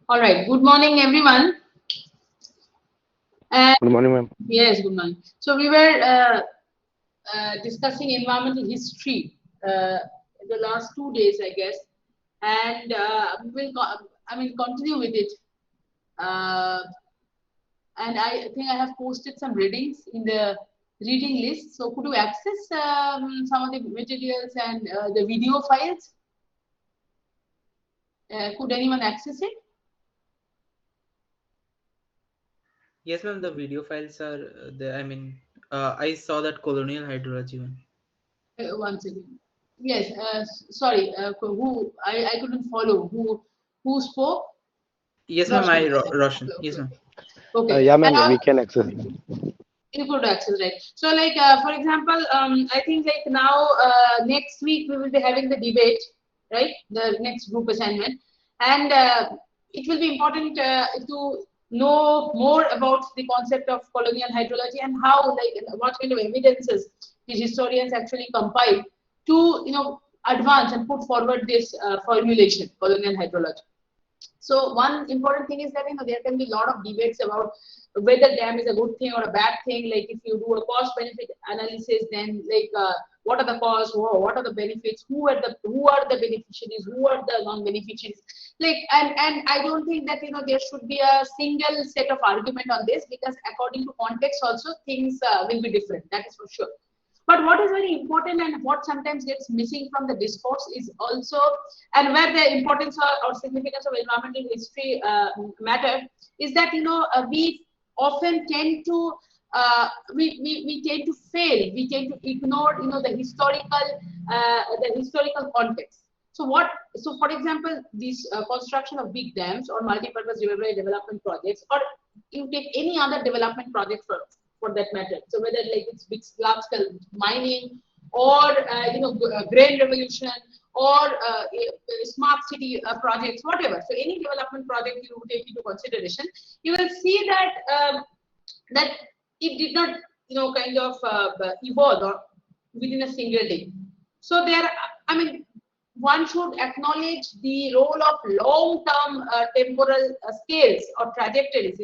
All right. Good morning, everyone. And Good morning, ma'am. yes, good morning. So we were discussing environmental history in the last 2 days, I guess, and continue with it. Uh, and I think I have posted some readings in the reading list. So could you access some of the materials and the video files? Could anyone access it? Yes, ma'am. The video files are there. I mean, I saw that colonial hydrology one. One second. Yes, sorry, I couldn't follow who spoke. Yes, ma'am. Roshan. Roshan. Okay, Yes, okay, ma'am. okay. Yeah, And ma'am, we can access. you could access, right? So, like for example, I think like now next week we will be having the debate, right? The next group assignment, and it will be important to know more about the concept of colonial hydrology and how, like, what kind of evidences these historians actually compile to, advance and put forward this formulation, colonial hydrology. So one important thing is that there can be a lot of debates about whether dam is a good thing or a bad thing. Like if you do a cost benefit analysis, then like what are the costs, what are the benefits, who are the beneficiaries, who are the non-beneficiaries. Like and I don't think that there should be a single set of argument on this, because according to context also things will be different. That is for sure. But what is very important and what sometimes gets missing from the discourse is also, and where the importance or significance of environmental history matter, is that we often tend to we tend to fail, we tend to ignore the historical context. So what? So for example, this construction of big dams or multi-purpose river development projects, or you take any other development project for that matter. So whether like it's big large scale mining or grain revolution or smart city projects, whatever. So any development project you take into consideration, you will see that that it did not kind of evolve or within a single day. So there, I mean, one should acknowledge the role of long-term temporal scales or trajectories,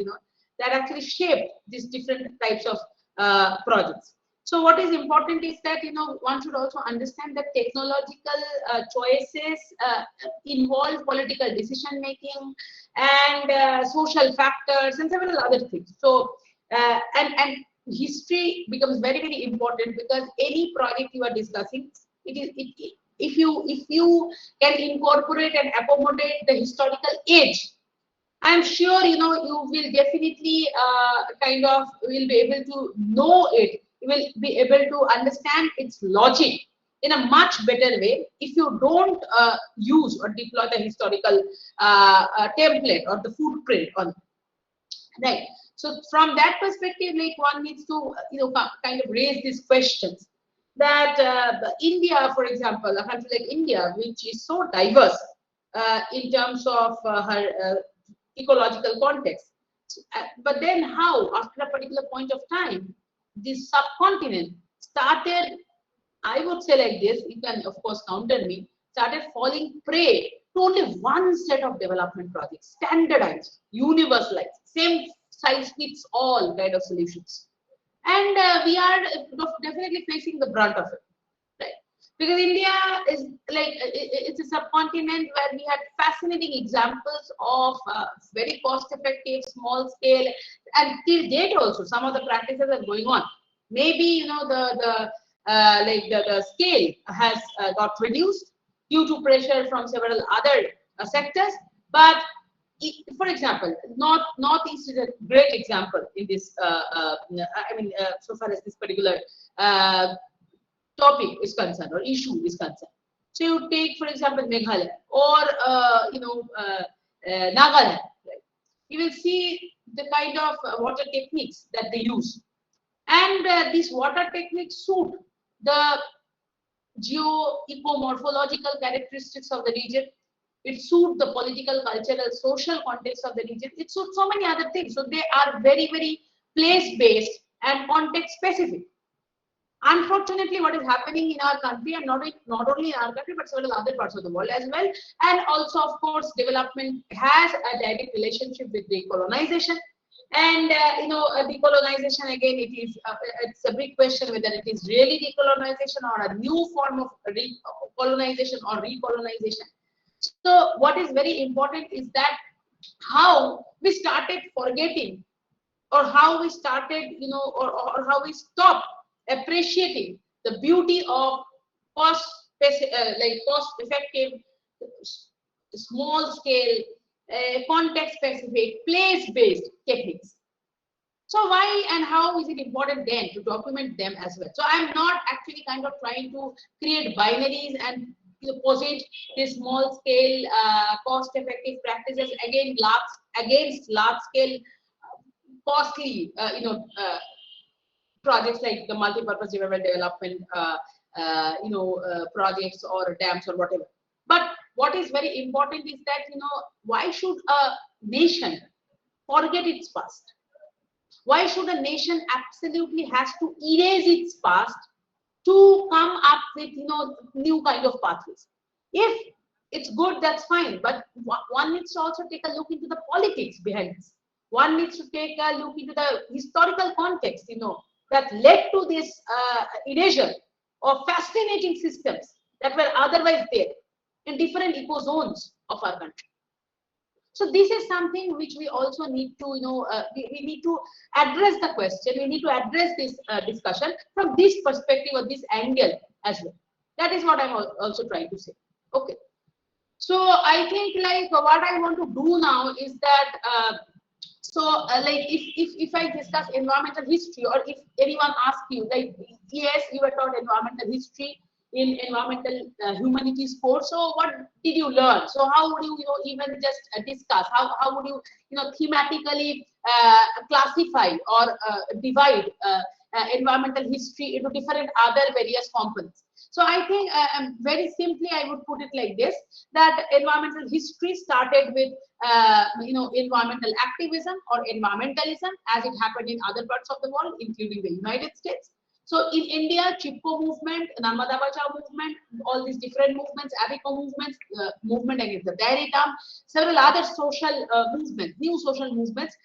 that actually shaped these different types of projects. So what is important is that one should also understand that technological choices involve political decision making and social factors and several other things. So and history becomes very very important, because any project you are discussing, if you can incorporate and accommodate the historical age, I'm sure you will definitely kind of will be able to know it. You will be able to understand its logic in a much better way if you don't use or deploy the historical template or the footprint on it. Right. So from that perspective, like one needs to kind of raise these questions that India, for example, a country like India, which is so diverse in terms of her ecological context. But then how, after a particular point of time, this subcontinent started, I would say like this, you can of course counter me, started falling prey to only one set of development projects, standardized, universalized, same size fits all kind of solutions. And we are definitely facing the brunt of it. Right. Because India is like it's a subcontinent where we had fascinating examples of very cost-effective, small-scale, and till date also some of the practices are going on. Maybe the scale has got reduced due to pressure from several other sectors, but for example, Northeast is a great example in this. So far as this particular uh, topic is concerned or issue is concerned. So you take, for example, Meghalaya or Nagaland. Right? You will see the kind of water techniques that they use, and these water techniques suit the geo-ecomorphological characteristics of the region. It suits the political, cultural, social context of the region. It suits so many other things. So they are very, very place-based and context-specific. Unfortunately, what is happening in our country, and not only in our country, but several other parts of the world as well, and also, of course, development has a direct relationship with decolonization. And decolonization, again, it's a big question whether it is really decolonization or a new form of colonization or recolonization. So, what is very important is that how we started forgetting, or how we started, or how we stopped appreciating the beauty of cost effective, small scale, context specific, place based techniques. So why and how is it important then to document them as well? So I'm not actually kind of trying to create binaries and posit these small scale, cost effective practices against large scale, costly, projects like the multi-purpose river development, projects or dams or whatever. But what is very important is that, why should a nation forget its past? Why should a nation absolutely has to erase its past to come up with, new kind of pathways? If it's good, that's fine, but one needs to also take a look into the politics behind this. One needs to take a look into the historical context, that led to this erasure of fascinating systems that were otherwise there in different ecozones of our country. So this is something which we also need to, we need to address the question. We need to address this discussion from this perspective or this angle as well. That is what I'm also trying to say. Okay. So I think like what I want to do now is that, like if I discuss environmental history, or if anyone asks you, like, yes, you were taught environmental history in environmental humanities course, so what did you learn? So how would you, even just discuss, how would you, thematically classify or divide environmental history into different other various components? So I think, very simply, I would put it like this: that environmental history started with, environmental activism or environmentalism as it happened in other parts of the world, including the United States. So in India, Chipko movement, Narmada Bachao movement, all these different movements, Abico movements, movement against the dairy dam, several other social movements, new social movements,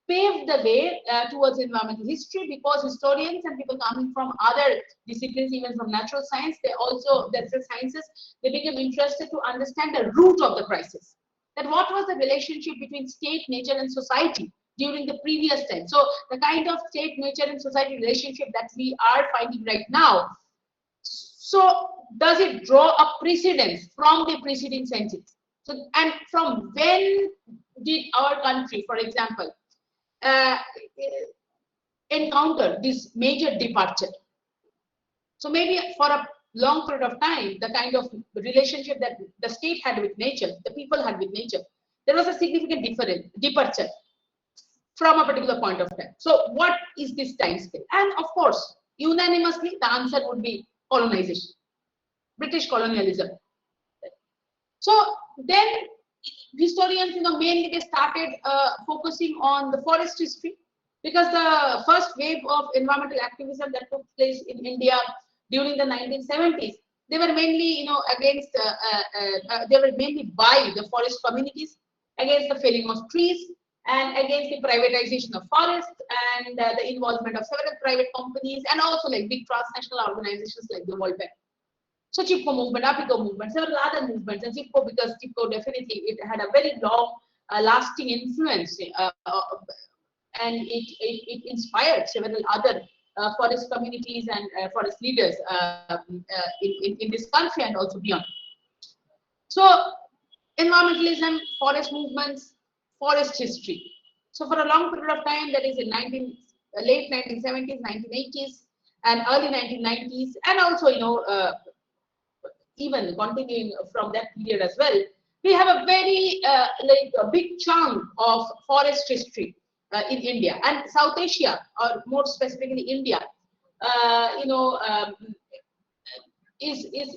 paved the way towards environmental history, because historians and people coming from other disciplines, even from natural science, natural sciences, they became interested to understand the root of the crisis. That what was the relationship between state, nature, and society during the previous time. So the kind of state, nature, and society relationship that we are finding right now. So does it draw a precedence from the preceding centuries? So, and from when did our country, for example, uh, encounter this major departure? So maybe for a long period of time, the kind of relationship that the state had with nature, the people had with nature, there was a significant departure from a particular point of time. So what is this time scale? And of course, unanimously, the answer would be colonization, British colonialism. So then historians, mainly they started focusing on the forest history, because the first wave of environmental activism that took place in India during the 1970s, they were mainly, against, they were mainly by the forest communities, against the felling of trees, and against the privatization of forests, and the involvement of several private companies, and also like big transnational organizations like the World Bank. So Chipko movement, Apico movement, several other movements, and Chipko, because Chipko definitely it had a very long, lasting influence, and it inspired several other forest communities and forest leaders in this country and also beyond. So environmentalism, forest movements, forest history. So for a long period of time, that is in late 1970s, 1980s, and early 1990s, and also even continuing from that period as well, we have a very like a big chunk of forest history in India and South Asia, or more specifically India. You know, is it's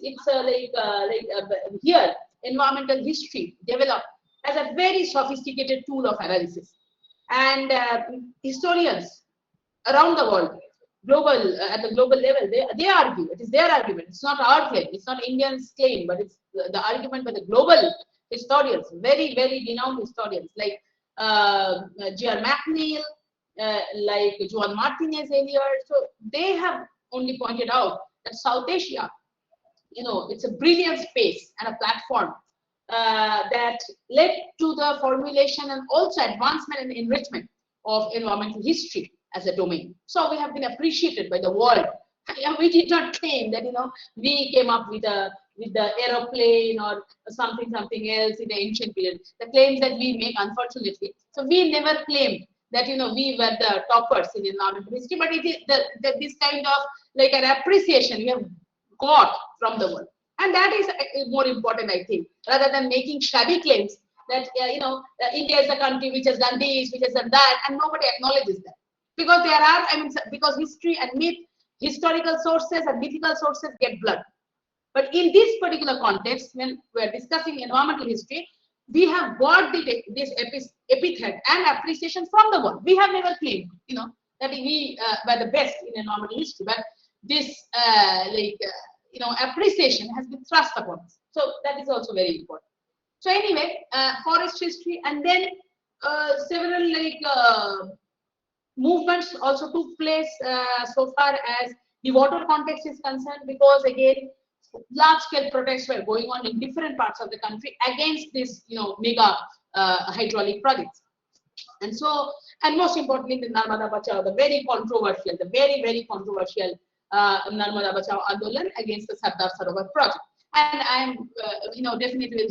here environmental history developed as a very sophisticated tool of analysis, and historians around the world, global at the global level, they argue. It is their argument. It's not our claim. It's not Indians' claim, but it's the argument by the global historians, very renowned historians like J.R. McNeill, like Juan Martinez earlier. So they have only pointed out that South Asia, it's a brilliant space and a platform that led to the formulation and also advancement and enrichment of environmental history as a domain. So we have been appreciated by the world. Yeah, we did not claim that we came up with the aeroplane or something else in the ancient period. The claims that we make, unfortunately, so we never claimed that we were the toppers in environmental history, but it is this kind of like an appreciation we have got from the world, and that is more important, I think, rather than making shabby claims that India is a country which has done this, which has done that, and nobody acknowledges that, because there are, because history and myth, historical sources and mythical sources get blurred. But in this particular context, when we are discussing environmental history, we have got this epithet and appreciation from the world. We have never claimed, that we were the best in environmental history, but this appreciation has been thrust upon us. So that is also very important. So anyway, forest history, and then several movements also took place so far as the water context is concerned, because again, large-scale protests were going on in different parts of the country against this, mega hydraulic projects. And so, and most importantly, the Narmada Bachao, the very very controversial Narmada Bachao Andolan against the Sardar Sarovar project. And I'm, definitely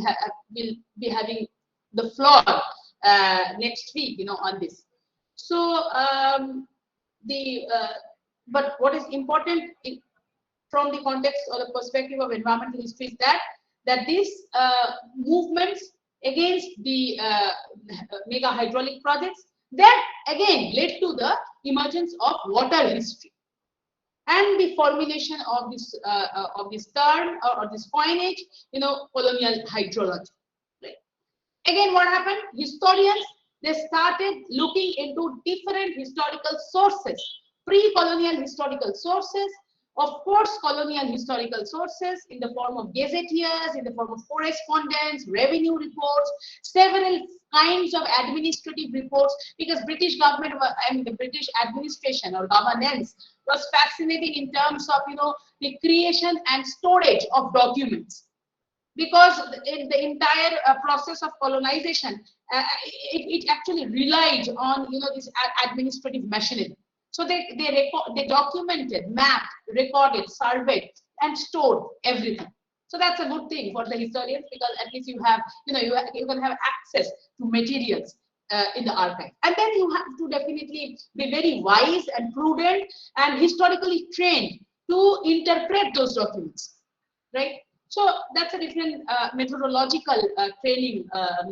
will be having the floor next week, on this. So but what is important from the context or the perspective of environmental history is that these movements against the mega hydraulic projects, that again led to the emergence of water history and the formulation of this term or this coinage, colonial hydrology. Right? Again, what happened? Historians, they started looking into different historical sources, pre-colonial historical sources, of course, colonial historical sources in the form of gazetteers, in the form of correspondence, revenue reports, several kinds of administrative reports, because British government, the British administration or governance was fascinating in terms of, the creation and storage of documents. Because in the entire process of colonization, it actually relied on, this administrative machinery. So they documented, mapped, recorded, surveyed, and stored everything. So that's a good thing for the historians, because at least you have, you can have access to materials in the archive. And then you have to definitely be very wise and prudent and historically trained to interpret those documents, right? So that's a different methodological training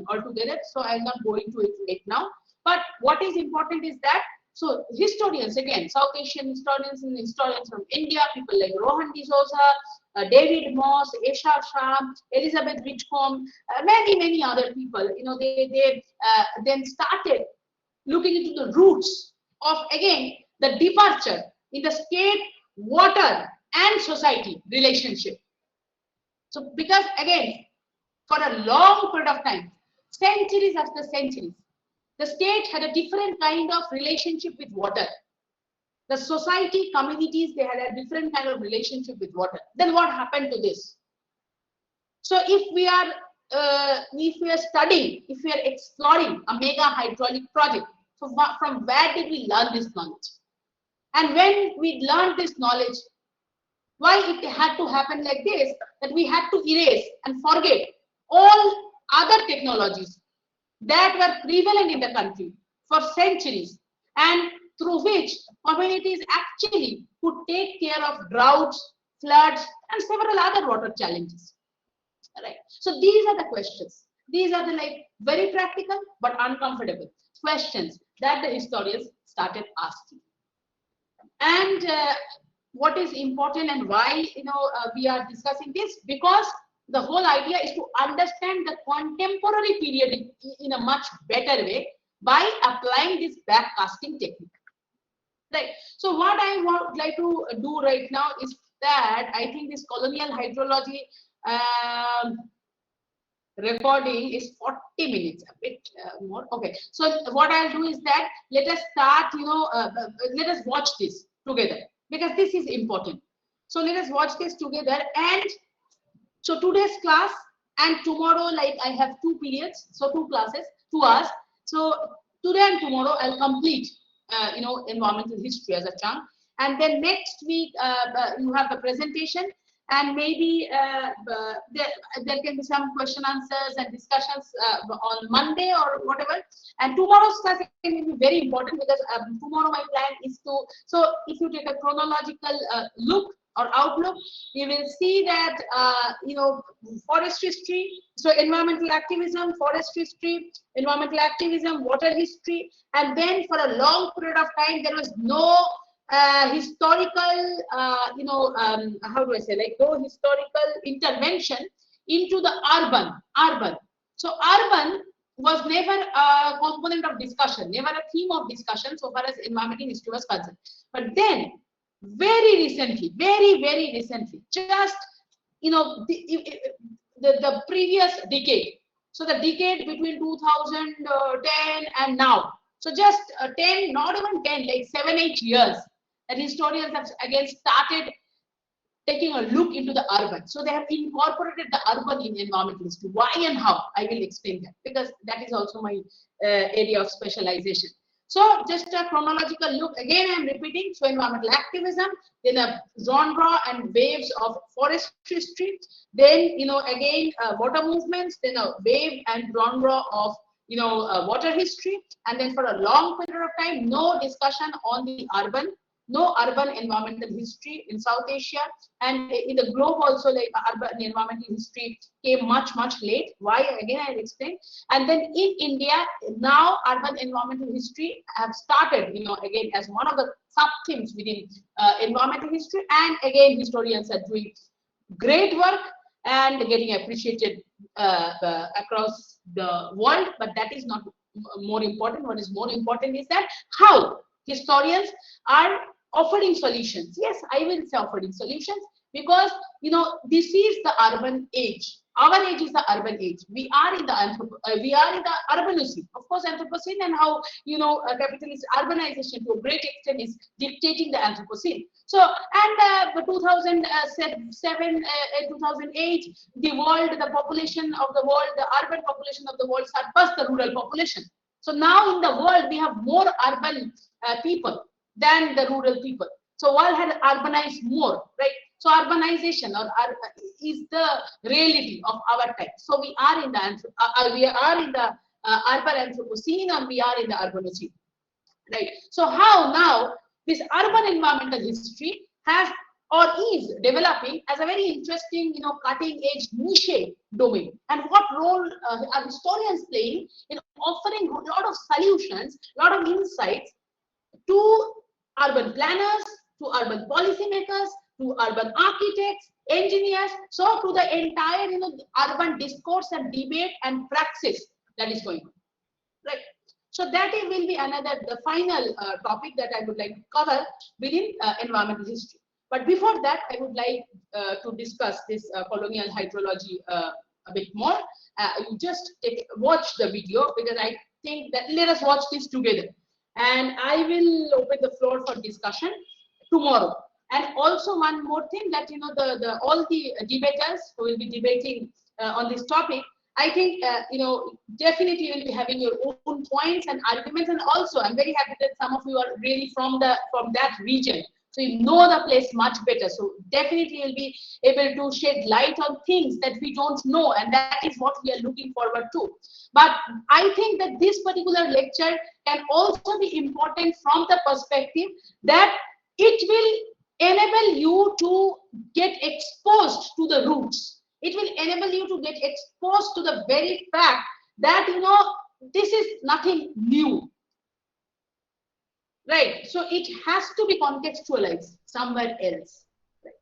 altogether. So I'm not going to it right now. But what is important is that, so historians, again, South Asian historians and historians from India, people like Rohan D'Souza, David Moss, Esha Shah, Elizabeth Whitcomb, many other people, they then started looking into the roots of, again, the departure in the state, water, and society relationship. So, because again, for a long period of time, centuries after centuries, the state had a different kind of relationship with water. The society, communities, they had a different kind of relationship with water. Then what happened to this? So if we are studying, if we are exploring a mega hydraulic project, so from where did we learn this knowledge? And when we learned this knowledge, why it had to happen like this, that we had to erase and forget all other technologies that were prevalent in the country for centuries, and through which communities actually could take care of droughts, floods, and several other water challenges. Right. So these are the questions. These are the very practical but uncomfortable questions that the historians started asking. And what is important and why we are discussing this, because the whole idea is to understand the contemporary period in a much better way by applying this backcasting technique. Right. So what I would like to do right now is that I think this colonial hydrology um, recording is 40 minutes, a bit more. Okay. So what I'll do is that let us start, let us watch this together because this is important. So let us watch this together. And so today's class and tomorrow, like I have 2 periods, so 2 classes, 2 hours. So today and tomorrow I'll complete, environmental history as a chunk. And then next week you have the presentation, and maybe there can be some question answers and discussions on Monday or whatever. And tomorrow's class will be very important because tomorrow my plan is to. So if you take a chronological look or outlook, you will see that forest history, so environmental activism, forest history, environmental activism, water history, and then for a long period of time there was no historical, how do I say, like no historical intervention into the urban. So urban was never a component of discussion, never a theme of discussion so far as environmental history was concerned. But then very recently, very recently, just the previous decade, so the decade between 2010 and now, so just 10, not even 10, like 7-8 years, that historians have again started taking a look into the urban. So they have incorporated the urban in environmental history. Why and how? I will explain that because that is also my area of specialization. So just a chronological look. Again, I am repeating. So environmental activism, then a genre and waves of forest history, then again water movements, then a wave and genre of water history, and then for a long period of time, no discussion on the urban, no urban environmental history in South Asia, and in the globe also, like urban environmental history came much late. Why? Again, I'll explain. And then in India, now urban environmental history have started, again as one of the sub themes within environmental history, and again historians are doing great work and getting appreciated across the world. But that is not more important. What is more important is that how historians are offering solutions. Yes, I will say offering solutions because this is the urban age. Our age is the urban age. We are in the Urbanocene. Of course, Anthropocene, and how capitalist urbanization to a great extent is dictating the Anthropocene. So, and 2007, 2008, the world, the population of the world, the urban population of the world surpassed the rural population. So now in the world we have more urban people than the rural people. So world had urbanized more, right? So urbanization is the reality of our time. So we are in the urban Anthropocene, and we are in the Urbanocene, right? So how now this urban environmental history has or is developing as a very interesting, cutting edge niche domain, and what role are historians playing in offering a lot of solutions, a lot of insights to urban planners, to urban policymakers, to urban architects, engineers, so to the entire urban discourse and debate and praxis that is going on, right? So that will be the final topic that I would like to cover within environmental history. But before that, I would like to discuss this colonial hydrology a bit more. You just watch the video because I think that let us watch this together. And I will open the floor for discussion tomorrow. And also one more thing that all the debaters who will be debating on this topic, I think definitely you will be having your own points and arguments. And also I'm very happy that some of you are really from that region, so you know the place much better. So definitely you'll be able to shed light on things that we don't know, and that is what we are looking forward to. But I think that this particular lecture can also be important from the perspective that it will enable you to get exposed to the roots. It will enable you to get exposed to the very fact that this is nothing new, right? So it has to be contextualized somewhere else, right?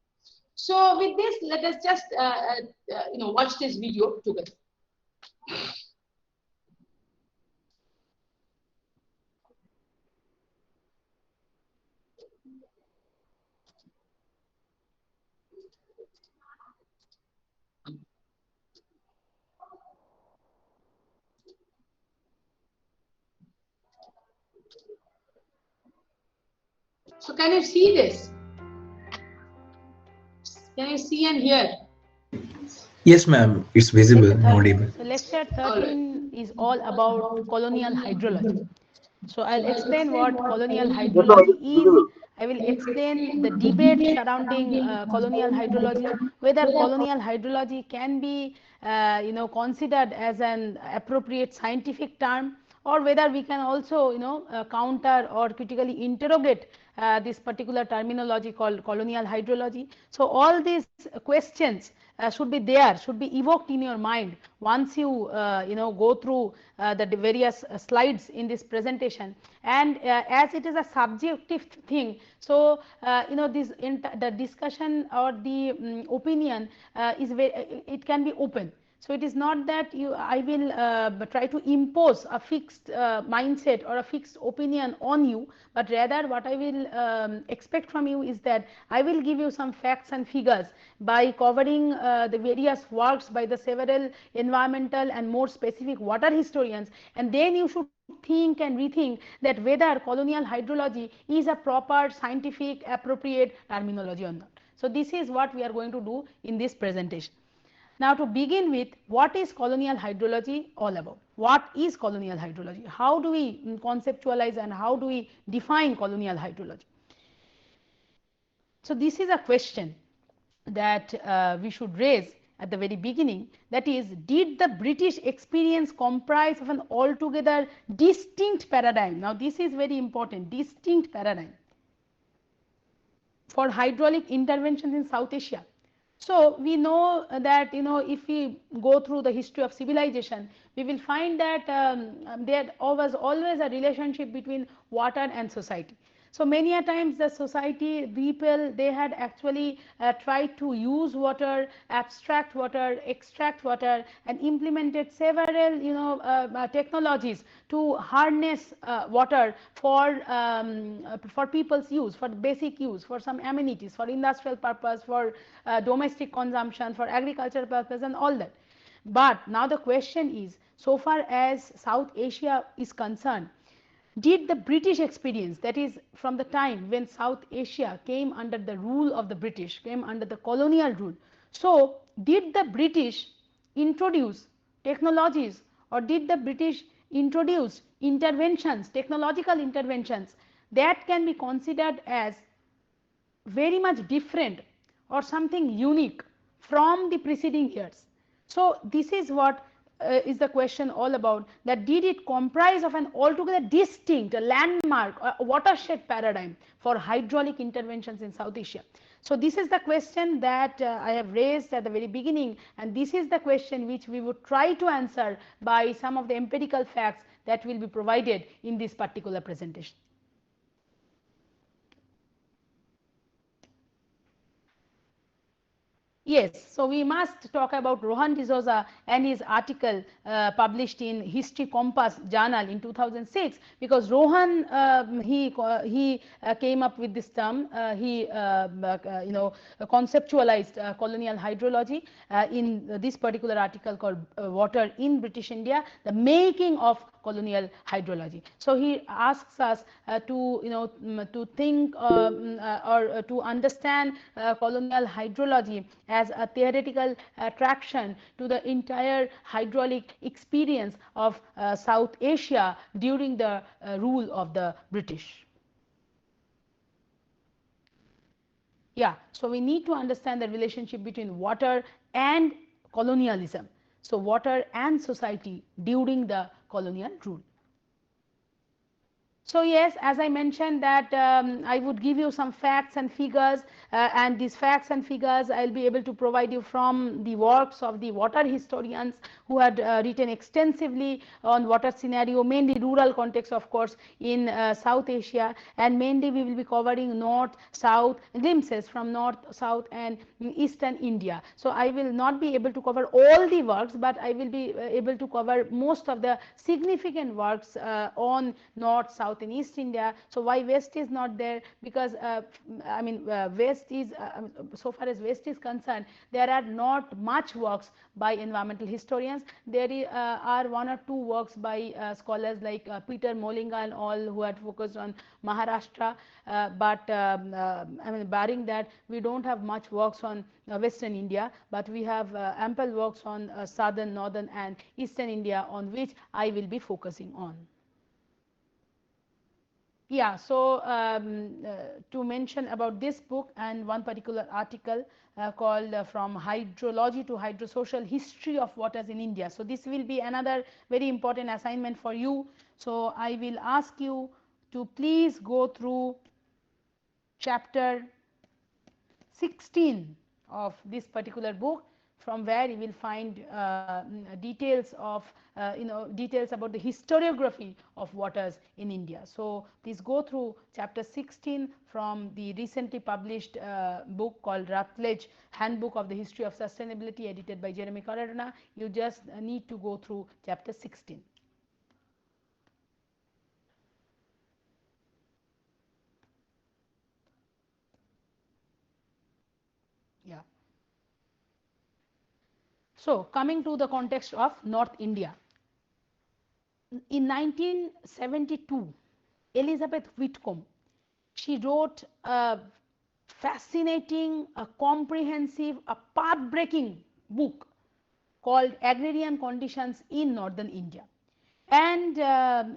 So with this, let us just watch this video together. Can you see this? Can you see and hear? Yes, ma'am. It's visible, Lecture audible. lecture All right. 13 is all about colonial hydrology. So I'll explain what colonial hydrology is. I will explain the debate surrounding colonial hydrology, whether colonial hydrology can be considered as an appropriate scientific term, or whether we can also counter or critically interrogate this particular terminology called colonial hydrology. So all these questions should be there, should be evoked in your mind once you go through the various slides in this presentation. And as it is a subjective thing, so the discussion or the opinion is very, it can be open. So it is not that I will try to impose a fixed mindset or a fixed opinion on you, but rather what I will expect from you is that I will give you some facts and figures by covering the various works by the several environmental and more specific water historians, and then you should think and rethink that whether colonial hydrology is a proper scientific appropriate terminology or not. So this is what we are going to do in this presentation. Now, to begin with, what is colonial hydrology all about? What is colonial hydrology? How do we conceptualize and how do we define colonial hydrology? So this is a question that we should raise at the very beginning, that is, did the British experience comprise of an altogether distinct paradigm? Now, this is very important, distinct paradigm for hydraulic interventions in South Asia. So we know that if we go through the history of civilization, we will find that there was always a relationship between water and society. So many a times the society people, they had actually tried to use water, abstract water, extract water, and implemented several technologies to harness water for people's use, for basic use, for some amenities, for industrial purpose, for domestic consumption, for agricultural purpose, and all that. But now the question is, so far as South Asia is concerned, did the British experience, that is from the time when South Asia came under the rule of the British, came under the colonial rule, so did the British introduce technologies, or did the British introduce interventions, technological interventions that can be considered as very much different or something unique from the preceding years? So this is what is the question all about, that did it comprise of an altogether distinct, a landmark, a watershed paradigm for hydraulic interventions in South Asia? So this is the question that I have raised at the very beginning, and this is the question which we would try to answer by some of the empirical facts that will be provided in this particular presentation. Yes, so we must talk about Rohan D'Souza and his article published in History Compass journal in 2006, because Rohan he came up with this term. He conceptualized colonial hydrology in this particular article called Water in British India, the making of colonial hydrology. So he asks us to think or to understand colonial hydrology as a theoretical attraction to the entire hydraulic experience of South Asia during the rule of the British. Yeah, so we need to understand the relationship between water and colonialism. So water and society during the colonial rule. So yes, as I mentioned that I would give you some facts and figures, and these facts and figures I will be able to provide you from the works of the water historians who had written extensively on water scenario, mainly rural context of course in South Asia, and mainly we will be covering north, south, glimpses from north, south and eastern India. So I will not be able to cover all the works, but I will be able to cover most of the significant works on north, south North and East India. So why West is not there? Because I mean West is so far as West is concerned, there are not much works by environmental historians. There are one or two works by scholars like Peter Molinga and all, who had focused on Maharashtra, but I mean barring that, we don't have much works on Western India, but we have ample works on Southern, Northern and Eastern India, on which I will be focusing on. Yeah, so to mention about this book and one particular article called From Hydrology to Hydrosocial History of Waters in India. So this will be another very important assignment for you. So I will ask you to please go through chapter 16 of this particular book, from where you will find details of details about the historiography of waters in India. So please go through chapter 16 from the recently published book called Rutledge Handbook of the History of Sustainability, edited by Jeremy Cardona. You just need to go through chapter 16. Yeah. So coming to the context of North India, in 1972, Elizabeth Whitcomb, she wrote a fascinating, a comprehensive, a path-breaking book called Agrarian Conditions in Northern India. And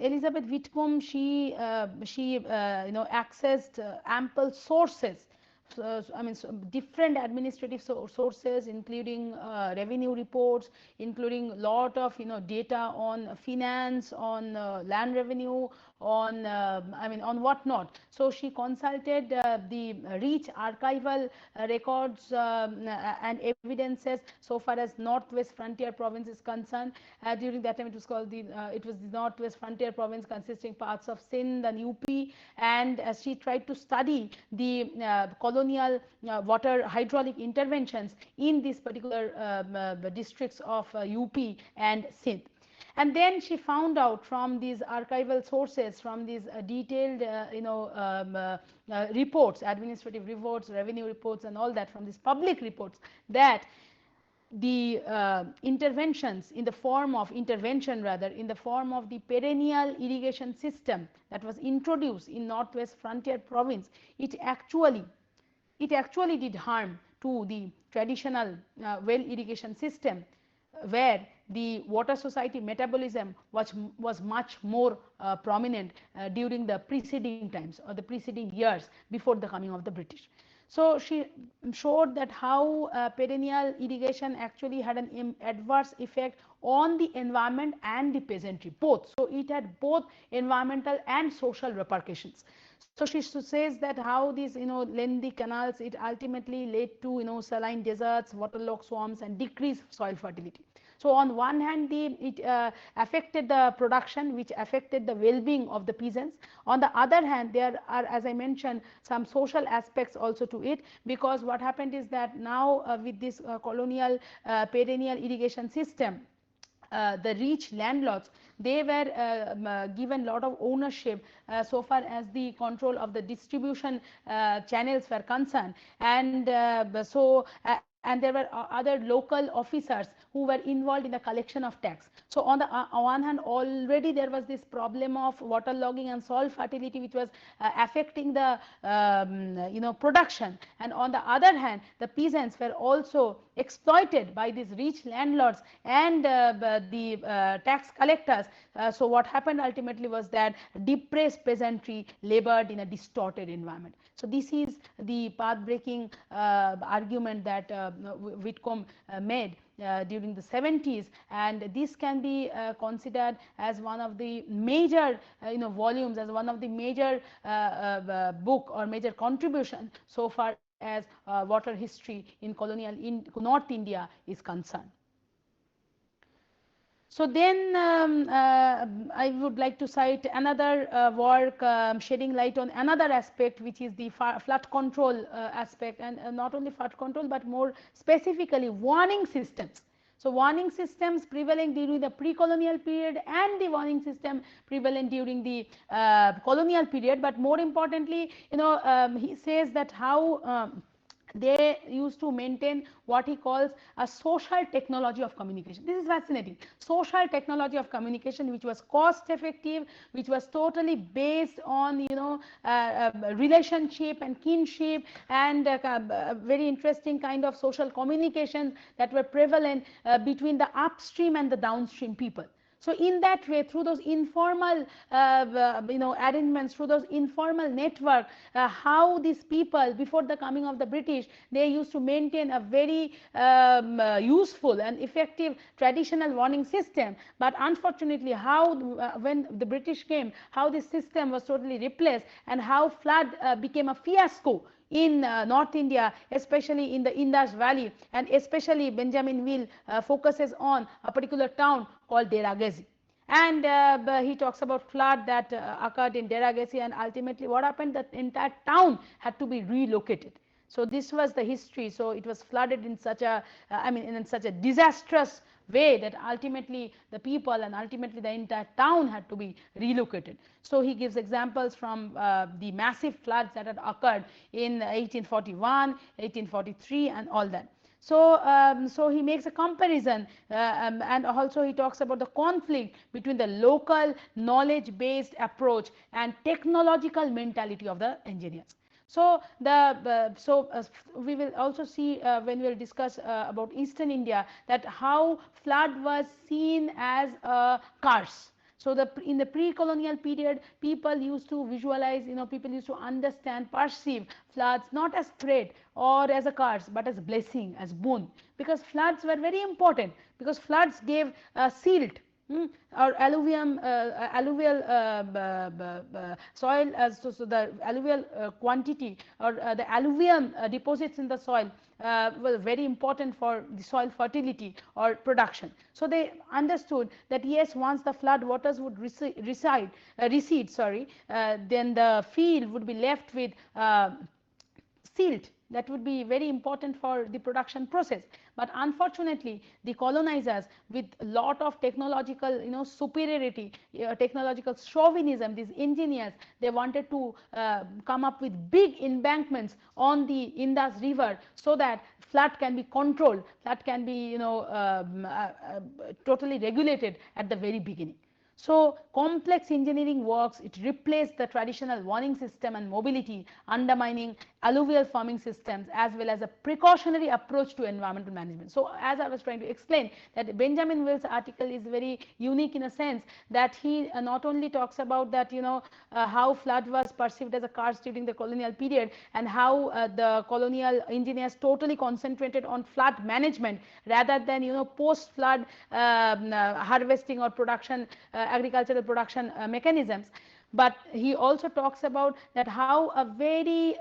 Elizabeth Whitcomb, she accessed ample sources. So, I mean, different administrative sources, including revenue reports, including lot of data on finance, on land revenue, on I mean on what not. So she consulted the rich archival records and evidences so far as Northwest Frontier Province is concerned. During that time, it was called the Northwest Frontier Province, consisting parts of Sindh and UP, and she tried to study the colonial water hydraulic interventions in these particular districts of UP and Sindh. And then she found out from these archival sources, from these detailed reports, administrative reports, revenue reports and all that, from these public reports, that the interventions in the form of in the form of the perennial irrigation system that was introduced in Northwest Frontier Province, it actually did harm to the traditional well irrigation system, where the water society metabolism was much more prominent during the preceding times or the preceding years before the coming of the British. So she showed that how perennial irrigation actually had an adverse effect on the environment and the peasantry both. So it had both environmental and social repercussions. So she says that how these lengthy canals, it ultimately led to saline deserts, waterlogged swamps and decreased soil fertility. So on one hand, it affected the production, which affected the well-being of the peasants. On the other hand, there are, as I mentioned, some social aspects also to it, because what happened is that now with this colonial perennial irrigation system, the rich landlords, they were given lot of ownership so far as the control of the distribution channels were concerned, and and there were other local officers who were involved in the collection of tax. So on the one hand, already there was this problem of waterlogging and soil fertility, which was affecting the production, and on the other hand, the peasants were also exploited by these rich landlords and the tax collectors. So what happened ultimately was that depressed peasantry labored in a distorted environment. So this is the path-breaking argument that Whitcomb made during the 70s, and this can be considered as one of the major volumes, as one of the major book or major contribution so far as water history in colonial North India is concerned. So then I would like to cite another work shedding light on another aspect, which is the flood control aspect, and not only flood control but more specifically warning systems. So warning systems prevalent during the pre-colonial period and the warning system prevalent during the colonial period. But more importantly, he says that how they used to maintain what he calls a social technology of communication. This is fascinating. Social technology of communication, which was cost effective, which was totally based on relationship and kinship, and very interesting kind of social communications that were prevalent between the upstream and the downstream people. So in that way, through those informal arrangements, through those informal network, how these people before the coming of the British, they used to maintain a very useful and effective traditional warning system. But unfortunately, how when the British came, how this system was totally replaced, and how flood became a fiasco in North India, especially in the Indus Valley, and especially Benjamin Wheel focuses on a particular town called Dera Ghazi. And he talks about flood that occurred in Dera Ghazi, and ultimately what happened, that entire town had to be relocated. So this was the history. So it was flooded in such a, in such a disastrous way that ultimately the people and ultimately the entire town had to be relocated. So he gives examples from the massive floods that had occurred in 1841, 1843 and all that. So, so he makes a comparison and also he talks about the conflict between the local knowledge-based approach and technological mentality of the engineers. So we will also see when we will discuss about Eastern India, that how flood was seen as a curse. So in the pre-colonial period, people used to visualize, people used to understand, perceive floods not as threat or as a curse, but as blessing, as boon, because floods were very important, because floods gave silt or alluvium, alluvial soil, so the alluvial quantity or the alluvium deposits in the soil were very important for the soil fertility or production. So they understood that yes, once the flood waters would recede, then the field would be left with silt that would be very important for the production process. But unfortunately, the colonizers, with a lot of technological superiority, technological chauvinism, these engineers, they wanted to come up with big embankments on the Indus River so that flood can be controlled, flood can be totally regulated at the very beginning. So complex engineering works, it replaced the traditional warning system and mobility, undermining alluvial farming systems as well as a precautionary approach to environmental management. So as I was trying to explain, that Benjamin Wheel's article is very unique in a sense that he not only talks about that how flood was perceived as a curse during the colonial period, and how the colonial engineers totally concentrated on flood management rather than post flood harvesting or production agricultural production mechanisms. But he also talks about that how a very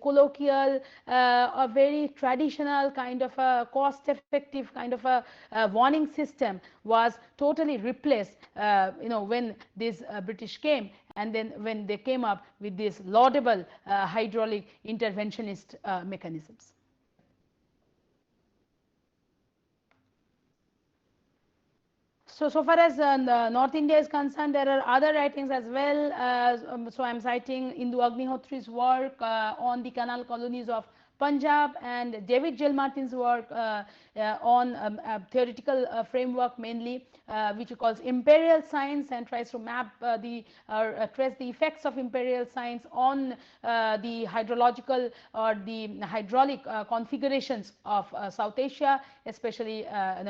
colloquial, a very traditional kind of a cost effective kind of a warning system was totally replaced when this British came, and then when they came up with these laudable hydraulic interventionist mechanisms. So far as North India is concerned, there are other writings as well. So I am citing Indu Agnihotri's work on the canal colonies of Punjab, and David Gilmartin's work on a theoretical framework mainly, which he calls imperial science, and tries to map trace the effects of imperial science on the hydrological or the hydraulic configurations of South Asia, especially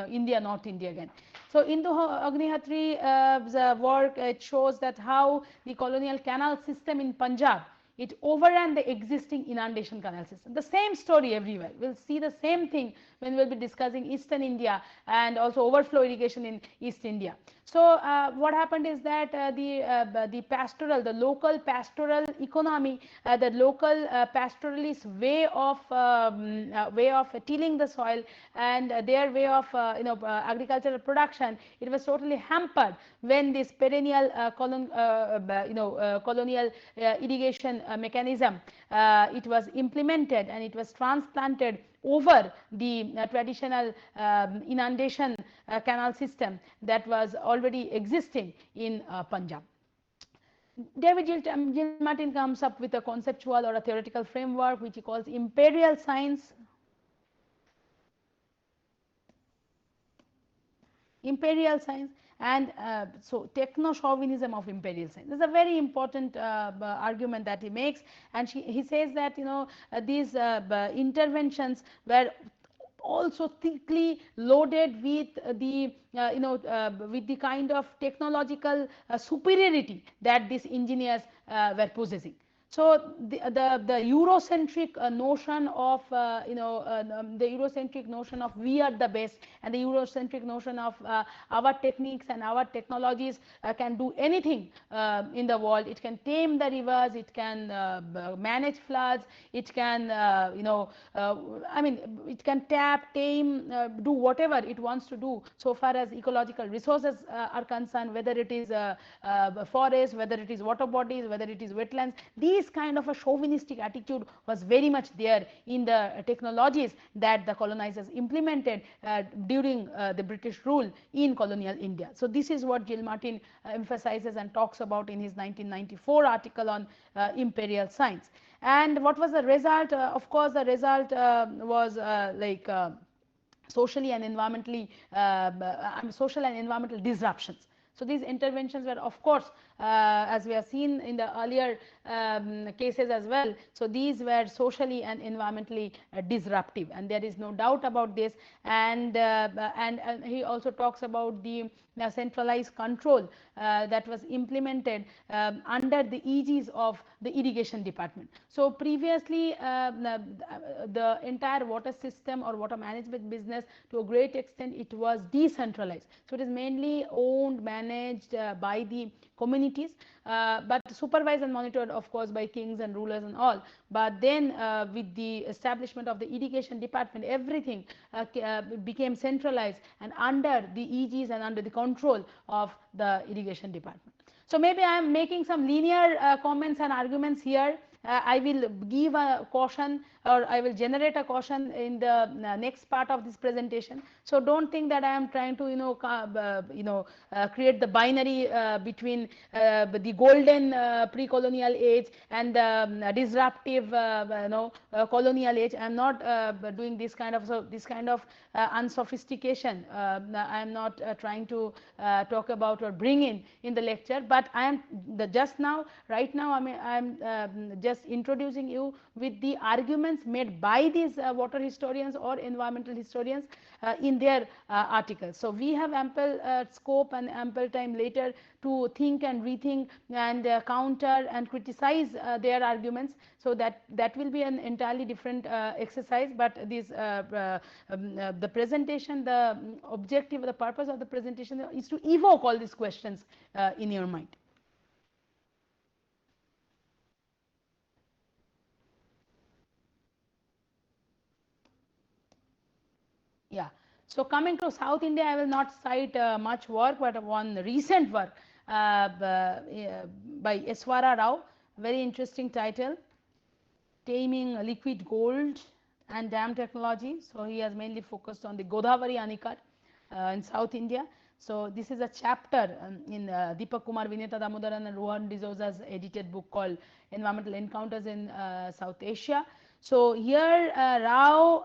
India, North India again. So Indu Agnihotri's work, it shows that how the colonial canal system in Punjab, it overran the existing inundation canal system. The same story everywhere. We'll see the same thing when we'll be discussing Eastern India and also overflow irrigation in East India. So what happened is that the pastoral, the local pastoral economy, the local pastoralist way of tilling the soil and their way of agricultural production, it was totally hampered when this perennial colonial irrigation mechanism it was implemented and it was transplanted over the traditional inundation canal system that was already existing in Punjab. David Gilmartin comes up with a conceptual or a theoretical framework which he calls imperial science. Imperial science and so techno-chauvinism of imperial science. This is a very important argument that he makes, and he says that these interventions were also thickly loaded with the with the kind of technological superiority that these engineers were possessing. So the Eurocentric notion of the Eurocentric notion of we are the best, and the Eurocentric notion of our techniques and our technologies can do anything in the world. It can tame the rivers, it can manage floods, it can I mean it can tap, tame, do whatever it wants to do so far as ecological resources are concerned, whether it is forest, whether it is water bodies, whether it is wetlands. This kind of a chauvinistic attitude was very much there in the technologies that the colonizers implemented during the British rule in colonial India. So this is what Gilmartin emphasizes and talks about in his 1994 article on imperial science. And what was the result? Of course, the result was socially and environmentally social and environmental disruptions. So these interventions were, of course, as we have seen in the earlier cases as well. So these were socially and environmentally disruptive, and there is no doubt about this. And he also talks about the centralized control that was implemented under the aegis of the irrigation department. So previously, the entire water system or water management business, to a great extent, it was decentralized. So it is mainly owned, managed by the communities, but supervised and monitored, of course, by kings and rulers and all. But then with the establishment of the irrigation department, everything became centralized and under the aegis and under the control of the irrigation department. So maybe I am making some linear comments and arguments here. I will give a caution, or I will generate a caution in the next part of this presentation. So don't think that I am trying to create the binary between the golden pre-colonial age and the disruptive colonial age. I am not doing this kind of unsophistication. I am not trying to talk about or bring in the lecture, but I am right now I am just introducing you with the arguments made by these water historians or environmental historians in their articles. So we have ample scope and ample time later to think and rethink and counter and criticize their arguments. So that will be an entirely different exercise. But this the presentation, the objective, the purpose of the presentation is to evoke all these questions in your mind. Yeah. So coming to South India, I will not cite much work, but one recent work by Eswara Rao, very interesting title, Taming Liquid Gold and Dam Technology. So he has mainly focused on the Godavari Anikat in South India. So this is a chapter in Deepak Kumar, Vineta Damodaran and Rohan D'Souza's edited book called Environmental Encounters in South Asia. So here Rao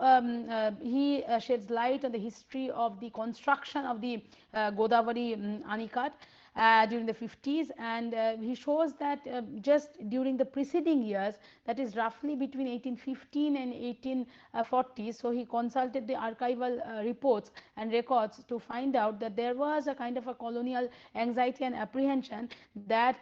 he sheds light on the history of the construction of the Godavari Anikat during the 50s, and he shows that just during the preceding years, that is roughly between 1815 and 1840, so he consulted the archival reports and records to find out that there was a kind of a colonial anxiety and apprehension that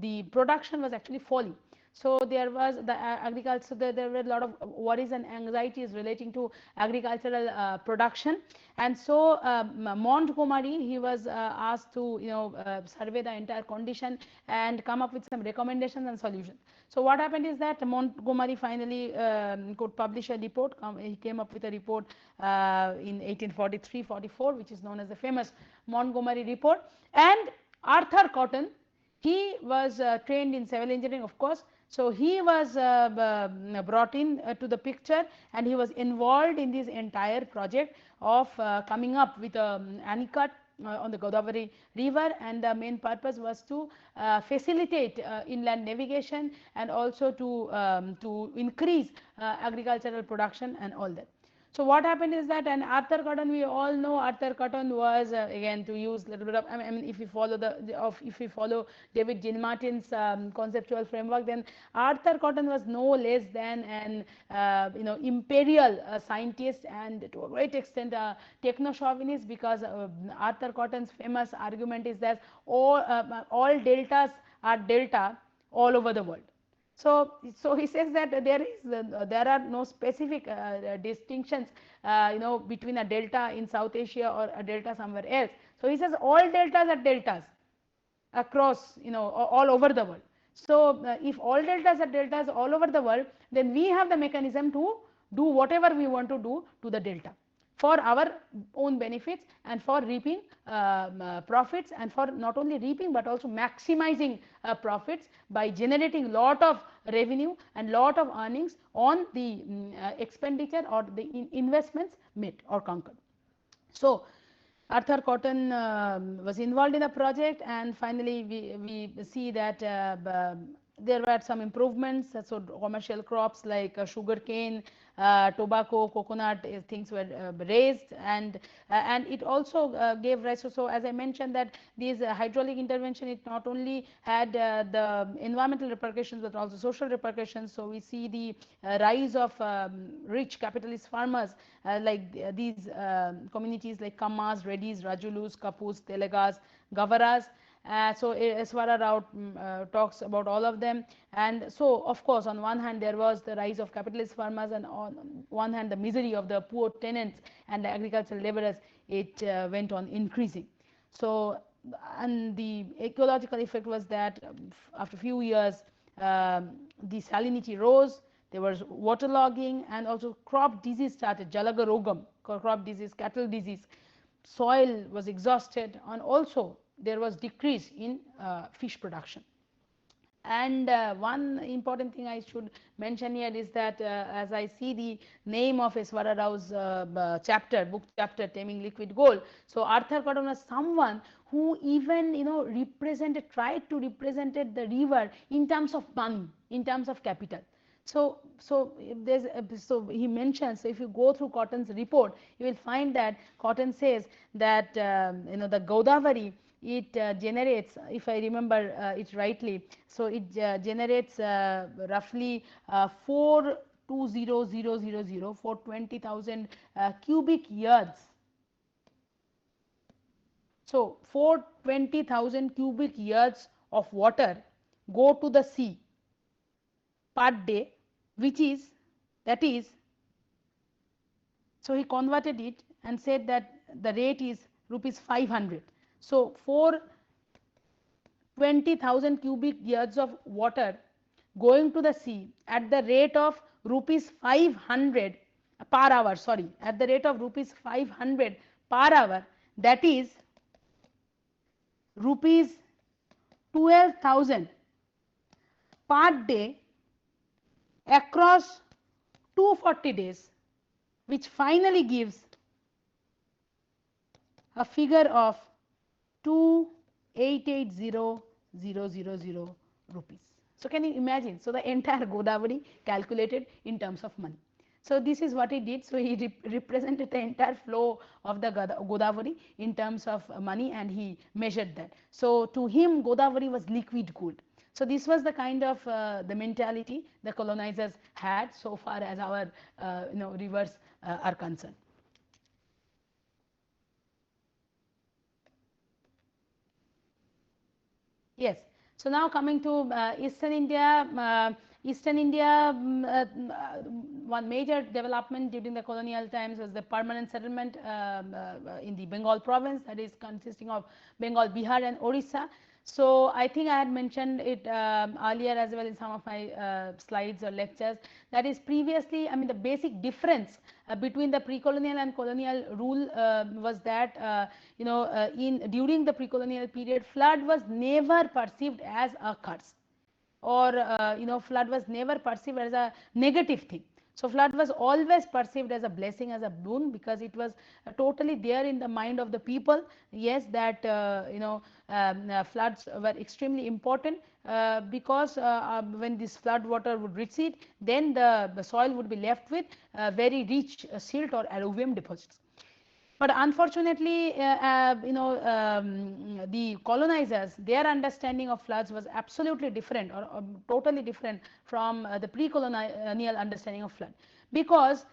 the production was actually falling. So there was the agriculture, there were a lot of worries and anxieties relating to agricultural production. And so Montgomery, he was asked to survey the entire condition and come up with some recommendations and solutions. So what happened is that Montgomery finally could publish a report. He came up with a report in 1843-44, which is known as the famous Montgomery report. And Arthur Cotton, he was trained in civil engineering, of course. So he was brought in to the picture, and he was involved in this entire project of coming up with an anicut on the Godavari river, and the main purpose was to facilitate inland navigation, and also to increase agricultural production and all that. So what happened is that, and Arthur Cotton, we all know Arthur Cotton was again, to use a little bit of, I mean, if we follow if we follow David Gilmartin's conceptual framework, then Arthur Cotton was no less than an imperial scientist, and to a great extent techno chauvinist, because Arthur Cotton's famous argument is that all deltas are delta all over the world. So he says that there are no specific distinctions, between a delta in South Asia or a delta somewhere else. So he says all deltas are deltas across, all over the world. So if all deltas are deltas all over the world, then we have the mechanism to do whatever we want to do to the delta for our own benefits, and for reaping profits, and for not only reaping but also maximizing profits by generating lot of revenue and lot of earnings on the expenditure or the investments made or conquered. So Arthur Cotton was involved in the project, and finally we see that there were some improvements. So commercial crops like sugar cane, tobacco, coconut, things were raised, and it also gave rise to, so as I mentioned, that these hydraulic intervention, it not only had the environmental repercussions but also social repercussions. So we see the rise of rich capitalist farmers like these communities like Kammas, Reddys, Rajulus, Kapus, Telegas, Gavaras. So Eswara Rao talks about all of them, and so of course on one hand there was the rise of capitalist farmers, and on one hand the misery of the poor tenants and the agricultural laborers, it went on increasing. So, and the ecological effect was that after a few years the salinity rose, there was waterlogging, and also crop disease started, Jalaga Rogam, crop disease, cattle disease, soil was exhausted, and also there was decrease in fish production. And one important thing I should mention here is that as I see the name of Eswara Rao's book chapter, Taming Liquid Gold, so Arthur Cotton was someone who even tried to represent the river in terms of money, in terms of capital. So he mentions, so if you go through Cotton's report, you will find that Cotton says that the Godavari, it generates, if I remember it rightly, so it generates roughly 420,000 cubic yards. So 420,000 cubic yards of water go to the sea per day, that is, so he converted it and said that the rate is rupees 500. So 420,000 cubic yards of water going to the sea at the rate of rupees 500 per hour, at the rate of rupees 500 per hour, that is rupees 12,000 per day across 240 days, which finally gives a figure of 2,880,000 rupees. So can you imagine? So the entire Godavari calculated in terms of money. So this is what he did. So he represented the entire flow of the Godavari in terms of money, and he measured that. So to him, Godavari was liquid gold. So this was the kind of the mentality the colonizers had so far as our rivers are concerned. Yes. So now coming to Eastern India. One major development during the colonial times was the permanent settlement in the Bengal province, that is consisting of Bengal, Bihar and Orissa. So I think I had mentioned it earlier as well in some of my slides or lectures. That is previously, I mean, the basic difference between the pre-colonial and colonial rule was that during the pre-colonial period, flood was never perceived as a curse. or flood was never perceived as a negative thing. So flood was always perceived as a blessing, as a boon, because it was totally there in the mind of the people. Yes, that floods were extremely important, because when this flood water would recede, then the soil would be left with very rich silt or alluvium deposits. But unfortunately, the colonizers, their understanding of floods was absolutely different, or totally different from the pre-colonial understanding of flood, because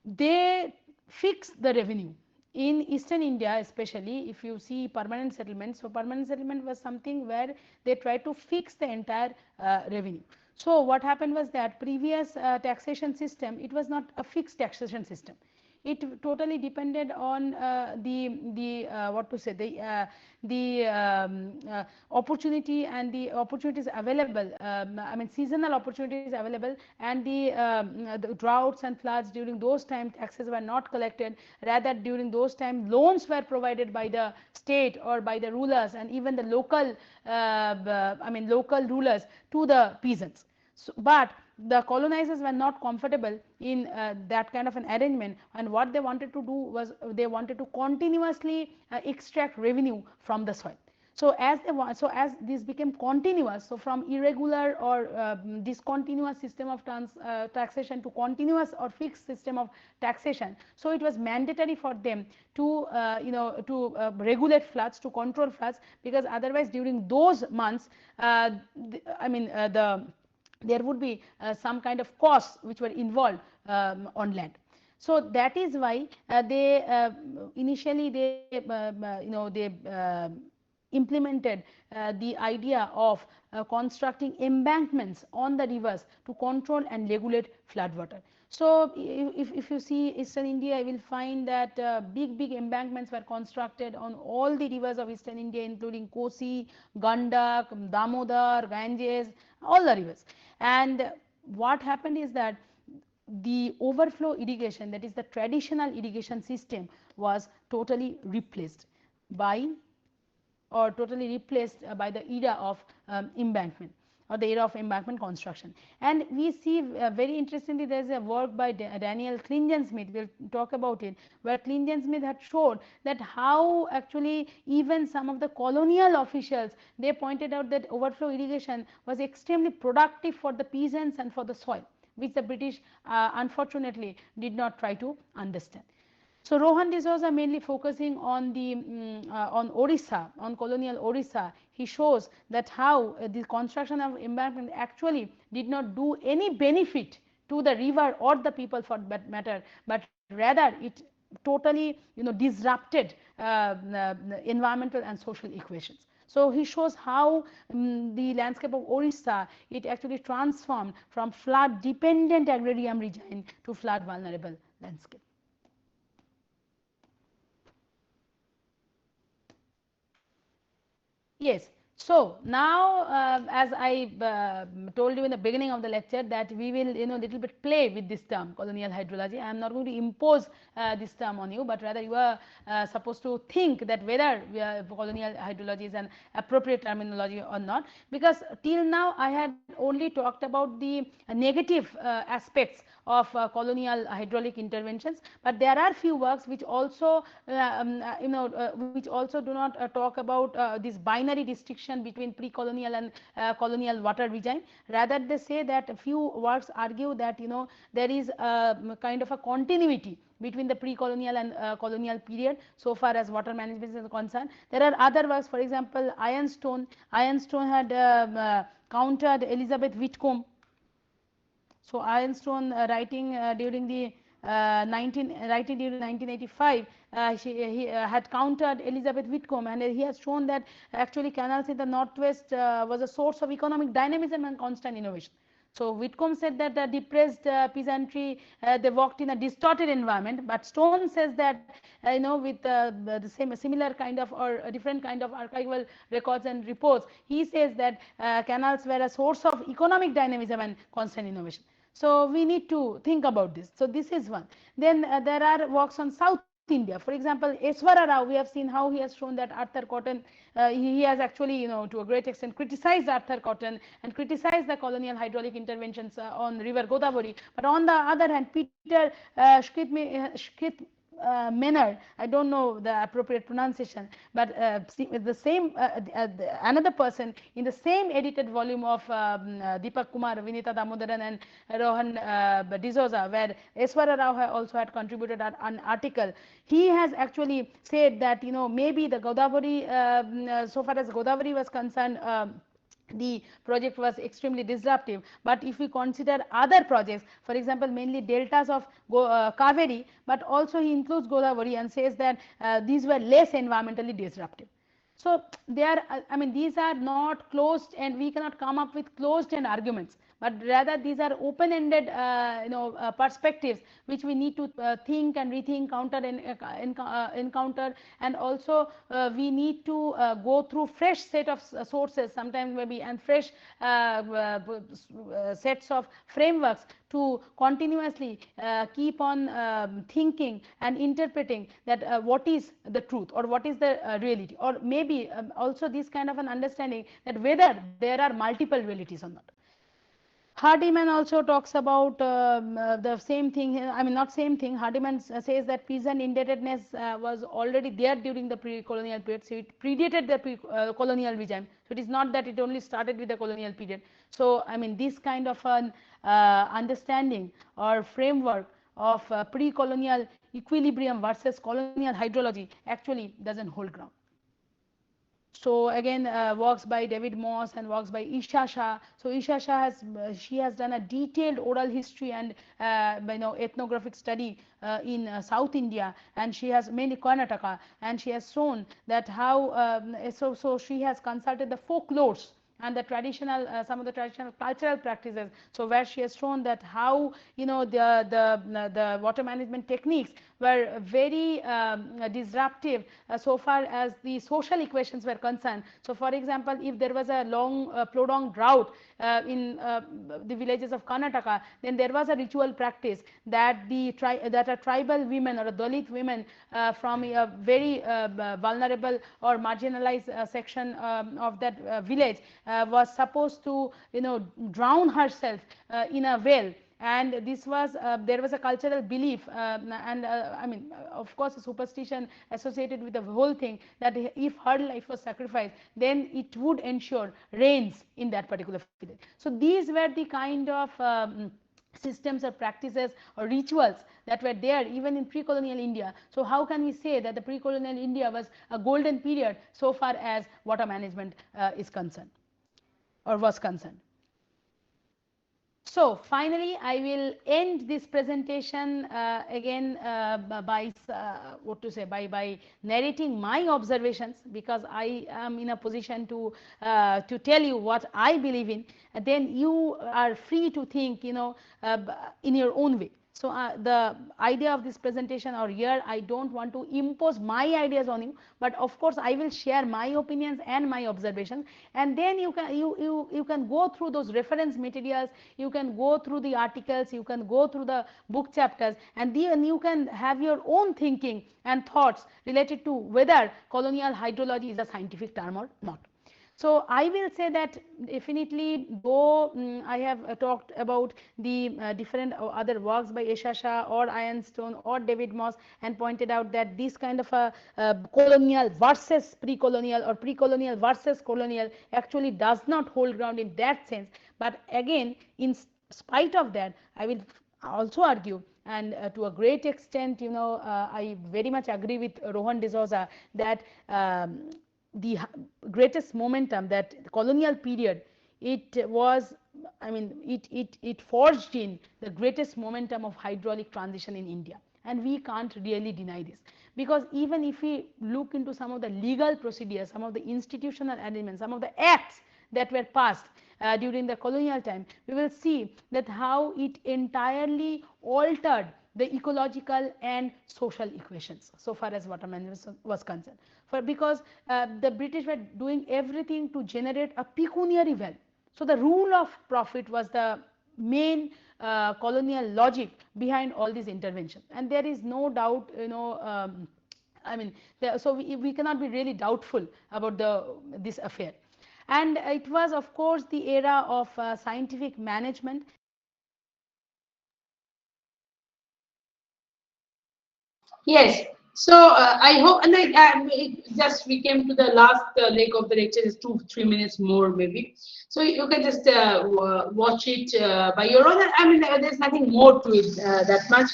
they fixed the revenue. In eastern India, especially, if you see permanent settlement, so permanent settlement was something where they tried to fix the entire revenue. So what happened was that previous taxation system, it was not a fixed taxation system. It totally depended on the what to say, the opportunity and the opportunities available, I mean seasonal opportunities available, and the droughts and floods. During those times taxes were not collected, rather during those times loans were provided by the state or by the rulers, and even the local local rulers to the peasants. So, but the colonizers were not comfortable in that kind of an arrangement, and what they wanted to do was they wanted to continuously extract revenue from the soil. So as this became continuous, so from irregular or discontinuous system of taxation to continuous or fixed system of taxation, so it was mandatory for them to regulate floods, to control floods, because otherwise during those months there would be some kind of costs which were involved on land. So that is why they initially implemented the idea of constructing embankments on the rivers to control and regulate flood water. So if you see eastern India, you will find that big embankments were constructed on all the rivers of eastern India, including Kosi, Gandak, Damodar, Ganges, all the rivers. And what happened is that the overflow irrigation, that is the traditional irrigation system, was totally replaced by the era of embankment, or the era of embankment construction. And we see very interestingly, there is a work by Daniel Klingenschmidt, we will talk about it, where Klingenschmidt had showed that how actually even some of the colonial officials, they pointed out that overflow irrigation was extremely productive for the peasants and for the soil, which the British unfortunately did not try to understand. So Rohan D'Souza mainly focusing on on Orissa, on colonial Orissa. He shows that how the construction of embankment actually did not do any benefit to the river or the people for that matter, but rather it totally disrupted environmental and social equations. So he shows how the landscape of Orissa, it actually transformed from flood dependent agrarian region to flood vulnerable landscape. Yes. So now, as I told you in the beginning of the lecture, that we will little bit play with this term colonial hydrology. I am not going to impose this term on you, but rather you are supposed to think that whether colonial hydrology is an appropriate terminology or not, because till now I had only talked about the negative aspects of colonial hydraulic interventions, but there are few works which also which also do not talk about this binary distinction between pre-colonial and colonial water regime. Rather they say that a few works argue that there is a kind of a continuity between the pre-colonial and colonial period so far as water management is concerned. There are other works, for example Ironstone had countered Elizabeth Whitcomb. So Ironstone writing during 1985, he had countered Elizabeth Whitcomb, and he has shown that actually canals in the northwest was a source of economic dynamism and constant innovation. So Whitcomb said that the depressed peasantry, they worked in a distorted environment, but Stone says that with the similar kind of or a different kind of archival records and reports, he says that canals were a source of economic dynamism and constant innovation. So we need to think about this. So this is one. Then there are works on South India. For example, Eswara Rao, we have seen how he has shown that Arthur Cotton, he has actually, to a great extent criticized Arthur Cotton and criticized the colonial hydraulic interventions on river Godavari. But on the other hand, Peter Menard, I don't know the appropriate pronunciation, but the same another person in the same edited volume of Deepak Kumar, Vinita Damodaran and Rohan D'Souza, where Eswara Rao also had contributed an article. He has actually said that maybe the Godavari, so far as Godavari was concerned, the project was extremely disruptive. But if we consider other projects, for example, mainly deltas of Kaveri, but also he includes Godavari and says that these were less environmentally disruptive. So these are not closed, and we cannot come up with closed end arguments, but rather these are open-ended perspectives which we need to think and rethink, encounter, and also we need to go through fresh set of sources sometimes maybe, and fresh sets of frameworks to continuously keep on thinking and interpreting that what is the truth or what is the reality, or maybe also this kind of an understanding that whether there are multiple realities or not. Hardiman also talks about the same thing. Not same thing. Hardiman says that peasant indebtedness was already there during the pre-colonial period, so it predated the pre-colonial regime. So it is not that it only started with the colonial period. So this kind of an understanding or framework of pre-colonial equilibrium versus colonial hydrology actually doesn't hold ground. So again, works by David Moss and works by Isha Shah. So Isha Shah has done a detailed oral history and ethnographic study in South India, and she has mainly Karnataka, and she has shown that how so she has consulted the folklores and the traditional some of the traditional cultural practices. So where she has shown that how the water management techniques were very disruptive so far as the social equations were concerned. So for example, if there was a long prolonged drought in the villages of Karnataka, then there was a ritual practice that a tribal women or a Dalit women from a very vulnerable or marginalized section of that village was supposed to drown herself in a well. And this was there was a cultural belief and of course a superstition associated with the whole thing, that if her life was sacrificed, then it would ensure rains in that particular village. So these were the kind of systems or practices or rituals that were there even in pre-colonial India. So how can we say that the pre-colonial India was a golden period so far as water management is concerned or was concerned? So finally, I will end this presentation again by by narrating my observations, because I am in a position to tell you what I believe in. And then you are free to think, in your own way. So the idea of this presentation or here, I don't want to impose my ideas on you, but of course I will share my opinions and my observations, and then you can go through those reference materials, you can go through the articles, you can go through the book chapters, and then you can have your own thinking and thoughts related to whether colonial hydrology is a scientific term or not. So I will say that definitely, though I have talked about the different other works by Isha Shah or Ironstone or David Moss, and pointed out that this kind of a colonial versus pre-colonial or pre-colonial versus colonial actually does not hold ground in that sense. But again, in spite of that, I will also argue, and to a great extent, I very much agree with Rohan D'Souza that the greatest momentum, that colonial period, it was, it forged in the greatest momentum of hydraulic transition in India, and we can't really deny this, because even if we look into some of the legal procedures, some of the institutional arrangements, some of the acts that were passed during the colonial time, we will see that how it entirely altered the ecological and social equations so far as water management was concerned. Because the British were doing everything to generate a pecuniary value. So the rule of profit was the main colonial logic behind all these interventions, and there is no doubt, I mean, so we cannot be really doubtful about this affair. And it was, of course, the era of scientific management. Yes. So I hope, and we came to the last leg of the lecture. Is 2-3 minutes more maybe. So you can just watch it by your own. I mean, there's nothing more to it that much,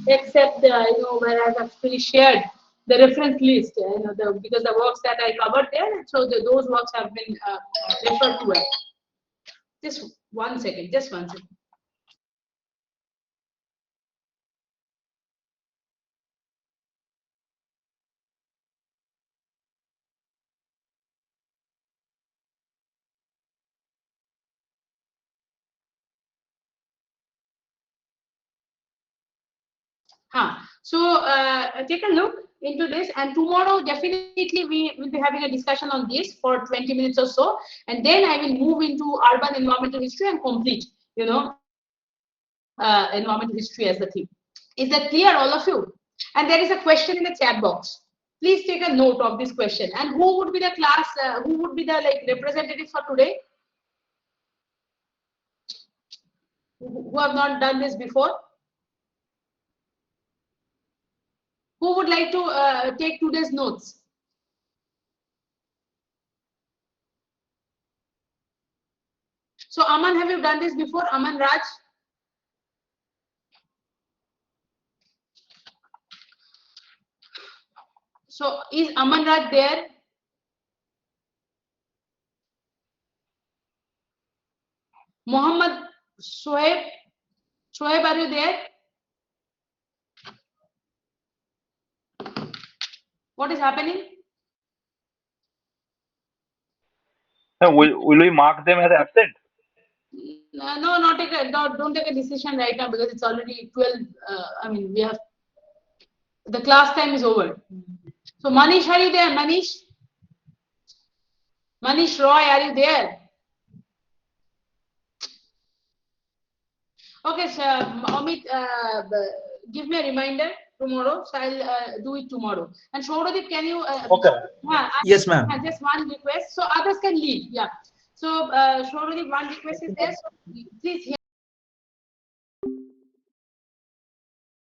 except where I've actually shared the reference list. Because the works that I covered there, so those works have been referred to. Just 1 second. Just 1 second. So take a look into this, and tomorrow definitely we will be having a discussion on this for 20 minutes or so, and then I will move into urban environmental history and complete, environmental history as the theme. Is that clear, all of you? And there is a question in the chat box. Please take a note of this question. And who would be the class? Who would be the representative for today? Who have not done this before? Who would like to take today's notes? So Aman, have you done this before? Aman Raj? So is Aman Raj there? Muhammad Shoaib? Shoaib, are you there? What is happening? Will we mark them as absent? No, don't take a decision right now, because it's already 12. I mean, we have, the class time is over. So Manish, are you there? Manish Roy, are you there? Okay, so Amit, give me a reminder tomorrow, so I'll do it tomorrow. And Shauradip, can you? Okay. Yes, ma'am. Just one request, so others can leave. Yeah. So Shauradip, one request is there. So please.